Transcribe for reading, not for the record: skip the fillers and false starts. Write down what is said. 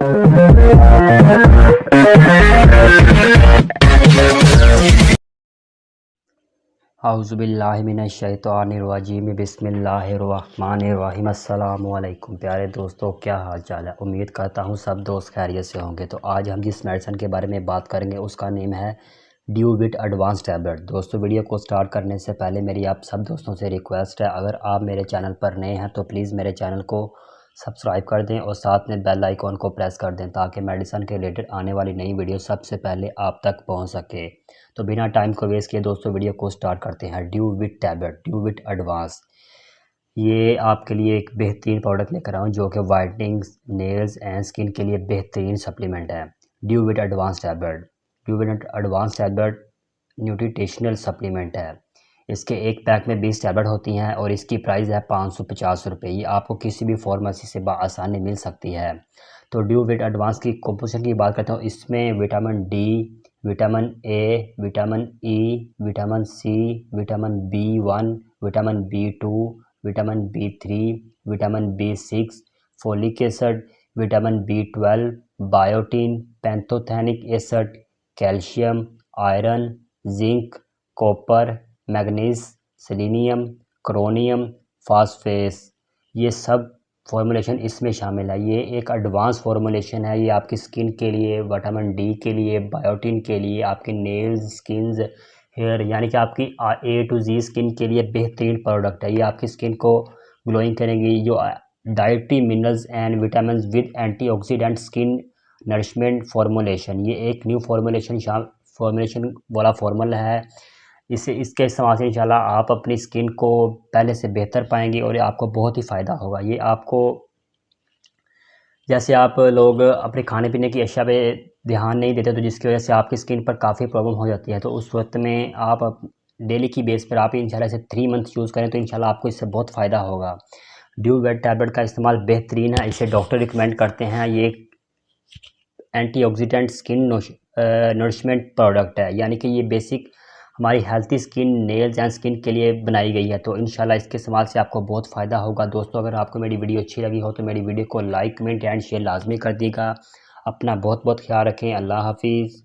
औज़ुबिल्लाहिमिनश्शैतानिर्रजीम बिस्मिल्लाहिर्रहमानिर्रहीम। अस्सलामु अलैकुम प्यारे दोस्तों, क्या हाल चाल है। उम्मीद करता हूँ सब दोस्त खैरियत से होंगे। तो आज हम जिस मेडिसिन के बारे में बात करेंगे उसका नेम है ड्यूविट एडवांस टैबलेट। दोस्तों, वीडियो को स्टार्ट करने से पहले मेरी आप सब दोस्तों से रिक्वेस्ट है, अगर आप मेरे चैनल पर नए हैं तो प्लीज़ मेरे चैनल को सब्सक्राइब कर दें और साथ में बेल आइकॉन को प्रेस कर दें ताकि मेडिसिन के रिलेटेड आने वाली नई वीडियो सबसे पहले आप तक पहुंच सके। तो बिना टाइम को वेस्ट किए दोस्तों वीडियो को स्टार्ट करते हैं। ड्यूविट टैबलेट, ड्यूविट एडवांस, ये आपके लिए एक बेहतरीन प्रोडक्ट लेकर आऊँ जो कि वाइटनिंग, नेल्स एंड स्किन के लिए बेहतरीन सप्लीमेंट है। Duvit advance tablet, Duvit advance tablet nutritional supplement है। इसके एक पैक में 20 टैबलेट होती हैं और इसकी प्राइस है 550 रुपये। ये आपको किसी भी फार्मेसी से आसानी मिल सकती है। तो ड्यूविट एडवांस की कंपोजिशन की बात करता हूँ, इसमें vitamin D, vitamin A, vitamin E, vitamin C, vitamin B1, vitamin बी2, vitamin B3, vitamin B6, folic acid, vitamin B12, biotin, पैंथोथेनिक acid, calcium, iron, zinc, copper, manganese, selenium, क्रोनियम, फास्फेस, ये सब फॉर्मुलेशन इसमें शामिल है। ये एक एडवांस फॉर्मुलेशन है। ये आपकी स्किन के लिए, विटामिन डी के लिए, बायोटिन के लिए, आपकी नेल्स, स्किन्स, हेयर, यानी कि आपकी ए टू जी स्किन के लिए बेहतरीन प्रोडक्ट है। ये आपकी स्किन को ग्लोइंग करेंगी। जो dietary minerals and vitamin with antioxidant skin nourishment formulation, ये एक न्यू फॉर्मुलेशन वाला फॉर्मूला है। इसके इस्तेमाल से इंशाल्लाह आप अपनी स्किन को पहले से बेहतर पाएंगे और आपको बहुत ही फ़ायदा होगा। ये आपको, जैसे आप लोग अपने खाने पीने की अशिया पे ध्यान नहीं देते तो जिसकी वजह से आपकी स्किन पर काफ़ी प्रॉब्लम हो जाती है, तो उस वक्त में आप डेली की बेस पर आप इंशाल्लाह इसे 3 मंथ यूज़ करें तो इंशाल्लाह आपको इससे बहुत फ़ायदा होगा। ड्यूविट टैबलेट का इस्तेमाल बेहतरीन है, इसे डॉक्टर रिकमेंड करते हैं। ये एंटीऑक्सीडेंट स्किन नरिशमेंट प्रोडक्ट है, यानी कि ये बेसिक हमारी healthy skin, nails and skin के लिए बनाई गई है। तो इंशाल्लाह इसके इस्तेमाल से आपको बहुत फ़ायदा होगा। दोस्तों, अगर आपको मेरी वीडियो अच्छी लगी हो तो मेरी वीडियो को लाइक, कमेंट एंड शेयर लाजमी कर दीजिएगा। अपना बहुत बहुत ख्याल रखें। अल्लाह हाफिज़।